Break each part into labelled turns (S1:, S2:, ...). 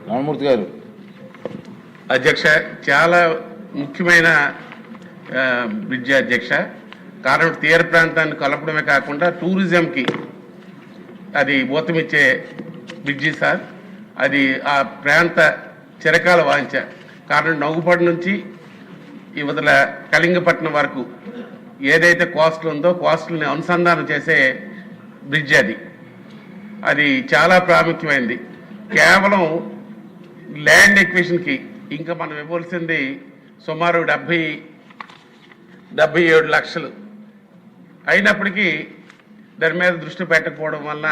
S1: రామమూర్తి గారు.
S2: అధ్యక్ష, చాలా ముఖ్యమైన బ్రిడ్జి అధ్యక్ష. కారణం తీర ప్రాంతాన్ని కలపడమే కాకుండా టూరిజంకి అది ఊతమిచ్చే బ్రిడ్జి సార్. అది ఆ ప్రాంత చిరకాల వాంఛ. కారణం నవ్వుపాడు నుంచి ఇవతల కళింగపట్నం వరకు ఏదైతే కోస్టల్ ఉందో కోస్టల్ని అనుసంధానం చేసే బ్రిడ్జ్ అది. అది చాలా ప్రాముఖ్యమైనది. కేవలం ల్యాండ్ ఎక్విజిషన్కి ఇంకా మనం ఇవ్వాల్సింది సుమారు 77 లక్షలు అయినప్పటికీ దాని మీద దృష్టి పెట్టకపోవడం వలన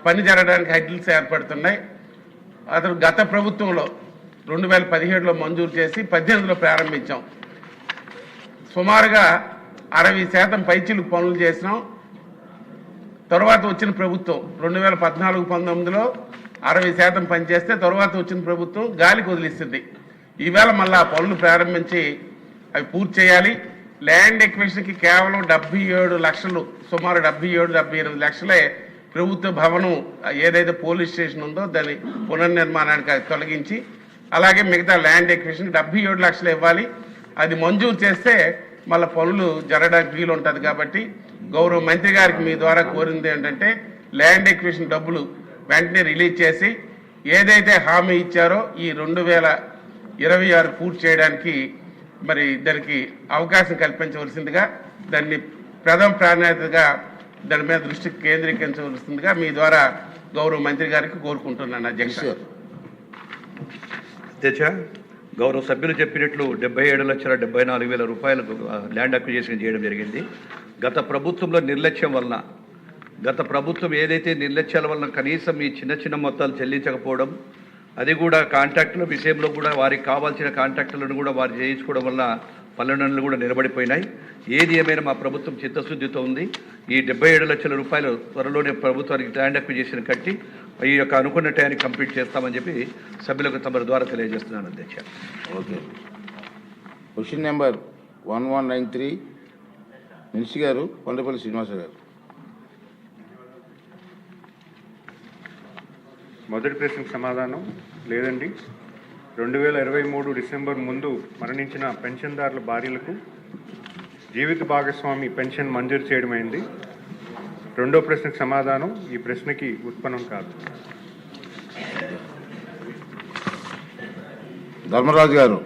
S2: పని జరగడానికి హెడ్డిల్స్ ఏర్పడుతున్నాయి. అతను గత ప్రభుత్వంలో 2017లో మంజూరు చేసి 18లో ప్రారంభించాం. సుమారుగా 60% పైచిలకు పనులు చేసినాం. తర్వాత వచ్చిన ప్రభుత్వం 2014-19లో 60% పనిచేస్తే తర్వాత వచ్చిన ప్రభుత్వం గాలికి వదిలిస్తుంది. ఈవేళ మళ్ళీ ఆ పనులు ప్రారంభించి అవి పూర్తి చేయాలి. ల్యాండ్ ఎక్విజిషన్కి కేవలం 77 లక్షలు, సుమారు 77-78 లక్షలే ప్రభుత్వ భవనం ఏదైతే పోలీస్ స్టేషన్ ఉందో దాని పునర్నిర్మాణానికి తొలగించి, అలాగే మిగతా ల్యాండ్ ఎక్విజిషన్ 77 లక్షలు ఇవ్వాలి. అది మంజూరు చేస్తే మళ్ళీ పనులు జరగడానికి వీలు ఉంటుంది. కాబట్టి గౌరవ మంత్రి గారికి మీ ద్వారా కోరింది ఏంటంటే ల్యాండ్ ఎక్విజిషన్ డబ్బులు వెంటనే రిలీజ్ చేసి ఏదైతే హామీ ఇచ్చారో ఈ 2026 పూర్తి చేయడానికి మరి దానికి అవకాశం కల్పించవలసిందిగా, దాన్ని ప్రథమ ప్రాధాన్యతగా దాని మీద దృష్టి కేంద్రీకరించవలసిందిగా మీ ద్వారా గౌరవ మంత్రి గారికి కోరుకుంటున్నాను అధ్యక్ష.
S3: గౌరవ సభ్యులు చెప్పినట్లు 77,74,000 రూపాయలకు ల్యాండ్ అక్విజిషన్ చేయడం జరిగింది. గత ప్రభుత్వంలో నిర్లక్ష్యం వలన, గత ప్రభుత్వం ఏదైతే నిర్లక్ష్యాల వలన కనీసం ఈ చిన్న చిన్న మొత్తాలు చెల్లించకపోవడం, అది కూడా కాంట్రాక్టుల విషయంలో కూడా వారికి కావాల్సిన కాంట్రాక్టులను కూడా వారు చేయించుకోవడం వల్ల పల్లెనలు కూడా నిలబడిపోయినాయి. ఏది ఏమైనా మా ప్రభుత్వం చిత్తశుద్ధితో ఉంది. ఈ 77 లక్షల రూపాయలు త్వరలోనే ప్రభుత్వానికి ల్యాండ్ అక్విజిషన్ కట్టి ఈ యొక్క అనుకున్న టైంని కంప్లీట్ చేస్తామని చెప్పి సభ్యులకు తమ ద్వారా తెలియజేస్తున్నాను అధ్యక్ష.
S1: ఓకే. క్వశ్చన్ నెంబర్ 1193 మినిస్టర్ గారు, కొండపల్లి శ్రీనివాసరావు గారు.
S4: మొదటి ప్రశ్నకు సమాధానం లేదండి. 2023 డిసెంబర్ ముందు మరణించిన పెన్షన్దారుల భార్యలకు జీవిత భాగస్వామి పెన్షన్ మంజూరు చేయడమైంది. రెండో ప్రశ్నకు సమాధానం ఈ ప్రశ్నకి ఉత్పన్నం కాదు.
S1: ధర్మరాజు గారు.